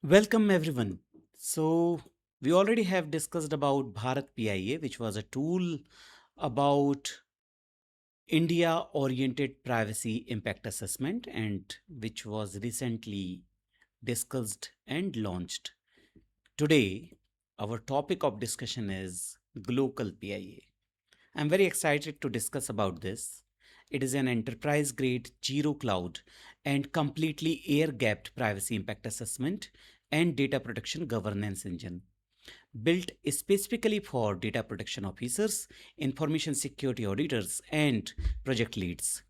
Welcome everyone. So we already have discussed about Bharat PIA, which was a tool about India oriented privacy impact assessment and which was recently discussed and launched. Today, our topic of discussion is Glocal PIA. I'm very excited to discuss about this. It is an enterprise grade zero cloud and completely air gapped privacy impact assessment and data protection governance engine built specifically for data protection officers, information security auditors, and project leads.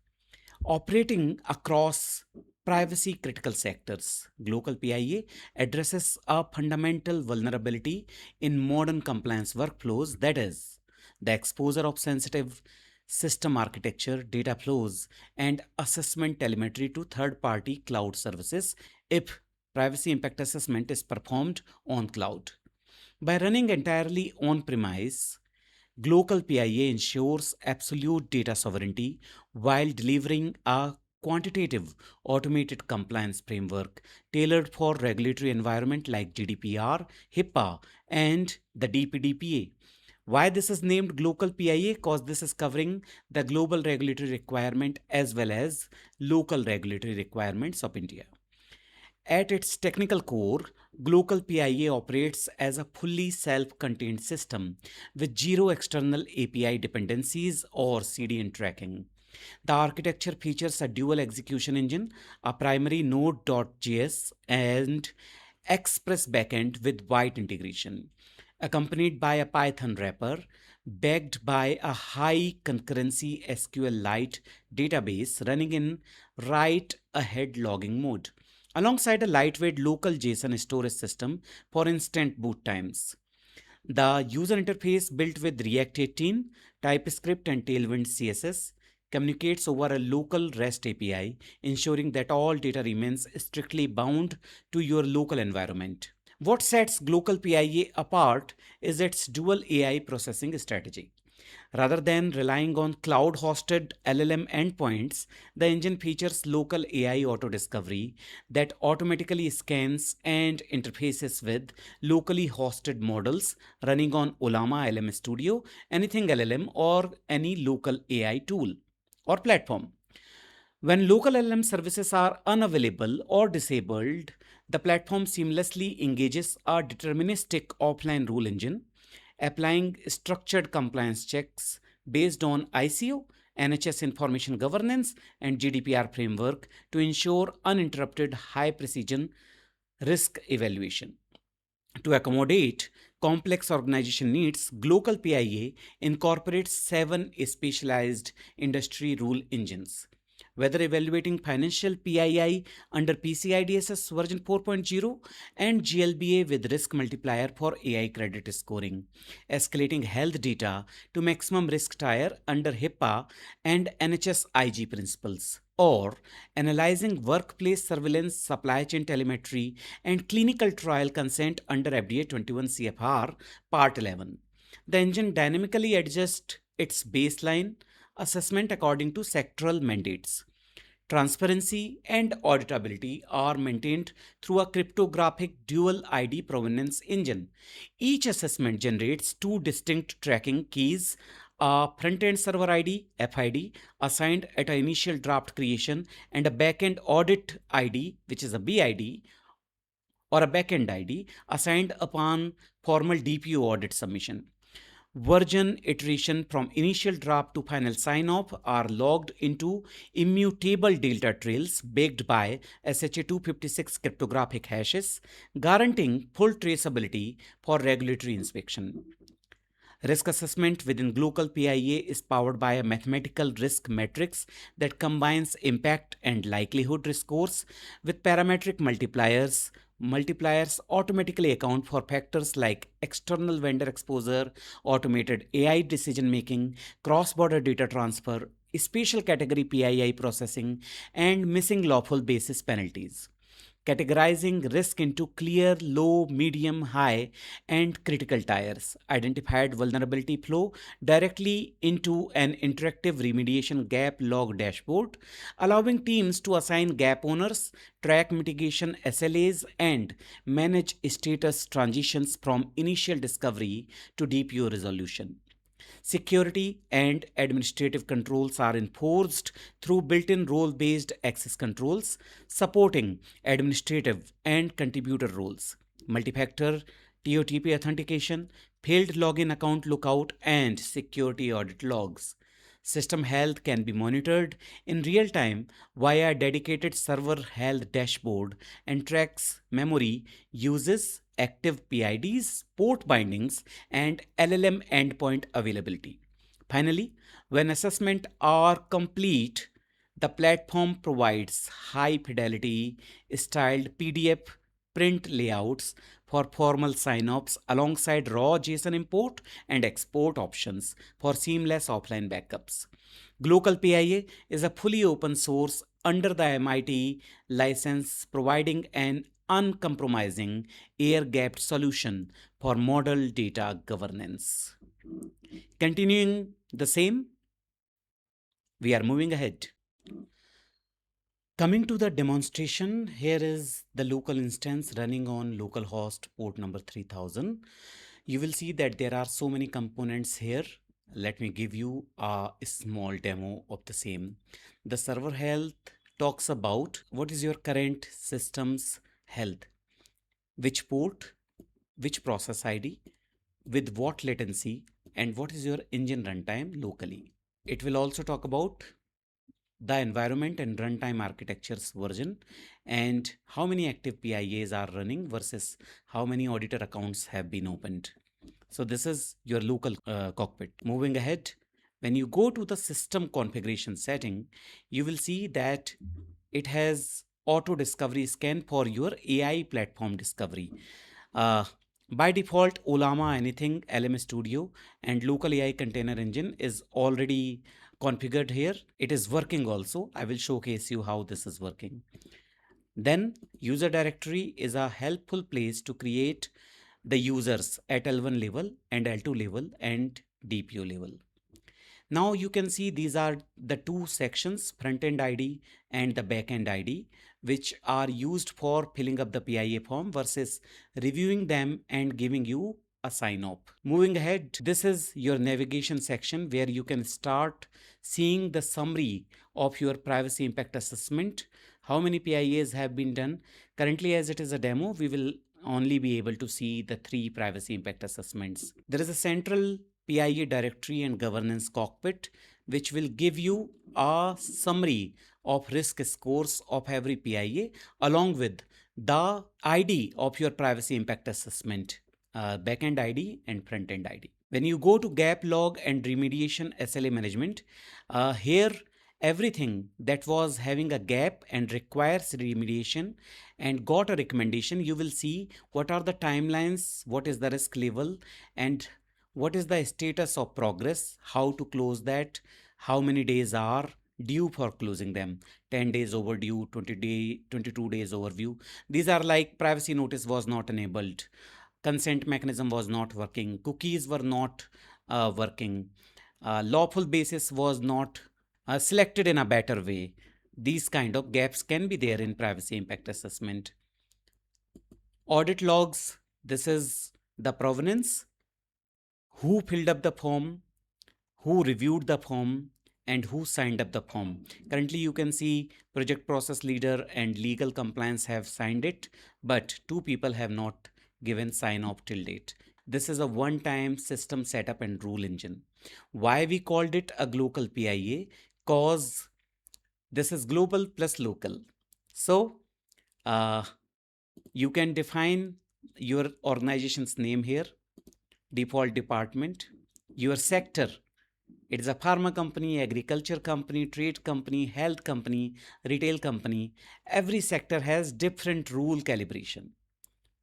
Operating across privacy critical sectors, Glocal PIA addresses a fundamental vulnerability in modern compliance workflows, that is, the exposure of sensitive system architecture, data flows, and assessment telemetry to third party cloud services if privacy impact assessment is performed on cloud. By running entirely on premise, Glocal PIA ensures absolute data sovereignty while delivering a quantitative automated compliance framework tailored for regulatory environment like GDPR, HIPAA, and the DPDPA. Why this is named Glocal PIA? Because this is covering the global regulatory requirement as well as local regulatory requirements of India. At its technical core, Glocal PIA operates as a fully self contained system with zero external API dependencies or CDN tracking. The architecture features a dual execution engine, a primary Node.js, and Express backend with byte integration, accompanied by a Python wrapper, backed by a high concurrency SQLite database running in write ahead logging mode alongside a lightweight local JSON storage system for instant boot times. The user interface, built with React 18, TypeScript, and Tailwind CSS, communicates over a local REST API, ensuring that all data remains strictly bound to your local environment. What sets Glocal PIA apart is its dual AI processing strategy. Rather than relying on cloud hosted LLM endpoints, the engine features local AI auto discovery that automatically scans and interfaces with locally hosted models running on Olama LM Studio, anything LLM, or any local AI tool or platform. When local LLM services are unavailable or disabled, the platform seamlessly engages a deterministic offline rule engine, applying structured compliance checks based on ICO, NHS information governance, and GDPR framework to ensure uninterrupted high precision risk evaluation. To accommodate complex organization needs, Glocal PIA incorporates seven specialized industry rule engines. Whether evaluating financial PII under PCI-DSS version 4.0 and GLBA with risk multiplier for AI credit scoring, escalating health data to maximum risk tier under HIPAA and NHS IG principles, or analyzing workplace surveillance, supply chain telemetry, and clinical trial consent under FDA 21 CFR Part 11. The engine dynamically adjusts its baseline assessment according to sectoral mandates. Transparency and auditability are maintained through a cryptographic dual ID provenance engine. Each assessment generates two distinct tracking keys, a front-end server ID (FID) assigned at an initial draft creation and a back-end audit ID, which is a BID, or a back-end ID assigned upon formal DPO audit submission. Version iteration from initial draft to final sign off are logged into immutable data trails backed by SHA 256 cryptographic hashes, guaranteeing full traceability for regulatory inspection. Risk assessment within Glocal PIA is powered by a mathematical risk matrix that combines impact and likelihood risk scores with parametric multipliers. Multipliers automatically account for factors like external vendor exposure, automated AI decision making, cross border data transfer, special category PII processing, and missing lawful basis penalties. categorizing risk into clear, low, medium, high, and critical tiers, identified vulnerability flow directly into an interactive remediation gap log dashboard, allowing teams to assign gap owners, track mitigation SLAs, and manage status transitions from initial discovery to DPO resolution. Security and administrative controls are enforced through built-in role-based access controls, supporting administrative and contributor roles, multi-factor TOTP authentication, failed login account lookout, and security audit logs. System health can be monitored in real time via a dedicated server health dashboard and tracks memory uses, active PIDs, port bindings, and LLM endpoint availability. Finally, when assessments are complete, the platform provides high fidelity styled PDF print layouts for formal sign-offs alongside raw JSON import and export options for seamless offline backups. GlocalPIA is a fully open source under the MIT license, providing an uncompromising air-gapped solution for model data governance. Continuing the same, we are moving ahead. Coming to the demonstration, here is the local instance running on localhost port number 3000. You will see that there are so many components here. Let me give you a small demo of the same. The server health talks about what is your current system's health, which port, which process ID, with what latency, and what is your engine runtime locally. It will also talk about the environment and runtime architectures version and how many active PIAs are running versus how many auditor accounts have been opened. So this is your local cockpit. Moving ahead, when you go to the system configuration setting, you will see that it has auto discovery scan for your AI platform discovery. Uh, by default, Olama anything, LM Studio, and local AI container engine is already configured here. It is working also. I will showcase you how this is working. Then user directory is a helpful place to create the users at L1 level and L2 level and DPO level. Now you can see these are the two sections, front-end ID and the back-end ID, which are used for filling up the PIA form versus reviewing them and giving you a sign off. Moving ahead, this is your navigation section where you can start seeing the summary of your privacy impact assessment, how many PIAs have been done. Currently, as it is a demo, we will only be able to see the 3 privacy impact assessments. There is a central PIA directory and governance cockpit, which will give you a summary of risk scores of every PIA along with the ID of your privacy impact assessment, backend ID and front-end ID. When you go to gap log and remediation SLA management, here everything that was having a gap and requires remediation and got a recommendation, you will see what are the timelines, what is the risk level, and what is the status of progress, how to close that, how many days are due for closing them, 10 days overdue, 22 days overview. These are like privacy notice was not enabled, consent mechanism was not working, cookies were not working, lawful basis was not selected in a better way. These kind of gaps can be there in privacy impact assessment. Audit logs, this is the provenance, who filled up the form, who reviewed the form, and who signed up the form. Currently, you can see project process leader and legal compliance have signed it, but 2 people have not given sign off till date. This is a one-time system setup and rule engine. Why we called it a GlocalPIA? Cause this is global plus local. So you can define your organization's name here, default department, your sector. It is a pharma company, agriculture company, trade company, health company, retail company. Every sector has different rule calibration.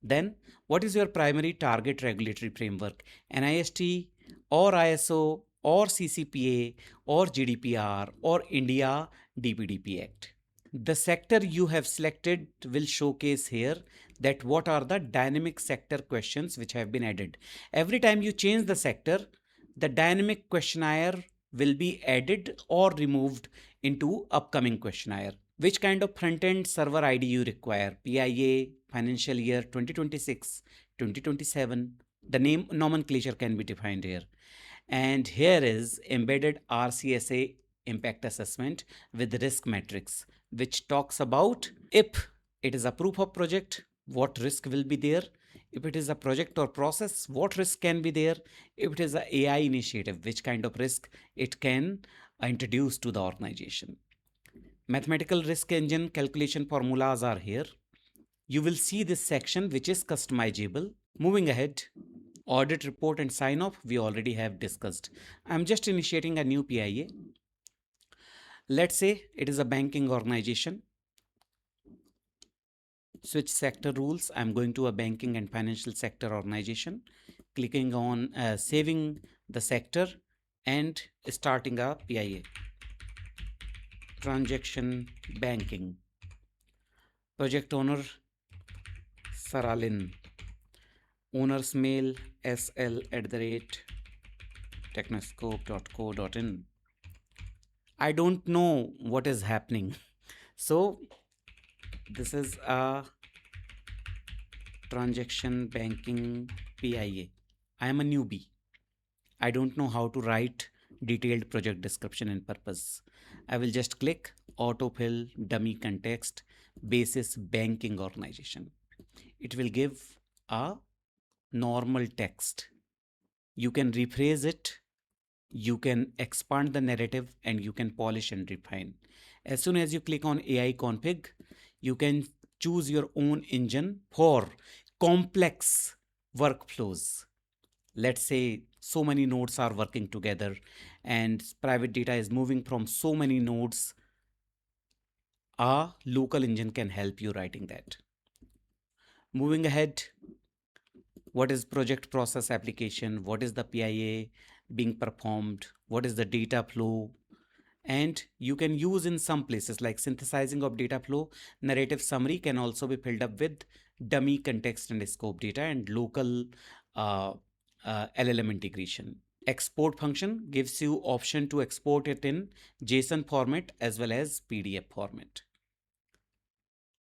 Then, what is your primary target regulatory framework? NIST or ISO or CCPA or GDPR or India DPDPA Act. The sector you have selected will showcase here that what are the dynamic sector questions which have been added. Every time you change the sector, the dynamic questionnaire will be added or removed into upcoming questionnaire. Which kind of front-end server ID you require? PIA, financial year 2026, 2027. The name nomenclature can be defined here. And here is embedded RCSA impact assessment with risk matrix, which talks about if it is a proof of project, what risk will be there. If it is a project or process, what risk can be there. If it is an AI initiative, which kind of risk it can introduce to the organization. Mathematical risk engine calculation formulas are here. You will see this section which is customizable. Moving ahead, audit report and sign off we already have discussed. I'm just initiating a new PIA. Let's say it is a banking organization. Switch sector rules. I'm going to a banking and financial sector organization, clicking on saving the sector and starting a PIA. Transaction banking. Project owner Saralin. Owner's mail sl@technoscope.co.in. I don't know what is happening. So this is a transaction banking PIA. I am a newbie. I don't know how to write detailed project description and purpose. I will just click autofill dummy context basis banking organization. It will give a normal text. You can rephrase it, you can expand the narrative, and you can polish and refine. As soon as you click on AI config, you can choose your own engine for complex workflows. Let's say so many nodes are working together and private data is moving from so many nodes. A local engine can help you writing that. Moving ahead, what is project process application? What is the PIA being performed? What is the data flow? And you can use in some places like synthesizing of data flow. Narrative summary can also be filled up with dummy context and scope data and local LLM integration. Export function gives you option to export it in JSON format as well as PDF format.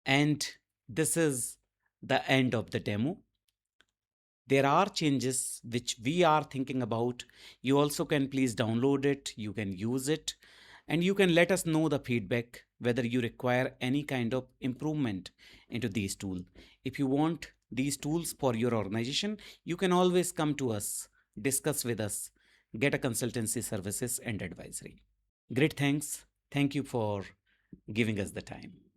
And this is the end of the demo. There are changes which we are thinking about. You also can please download it, you can use it, and you can let us know the feedback whether you require any kind of improvement into these tools. If you want these tools for your organization, you can always come to us, discuss with us, get a consultancy services and advisory. Great thanks. Thank you for giving us the time.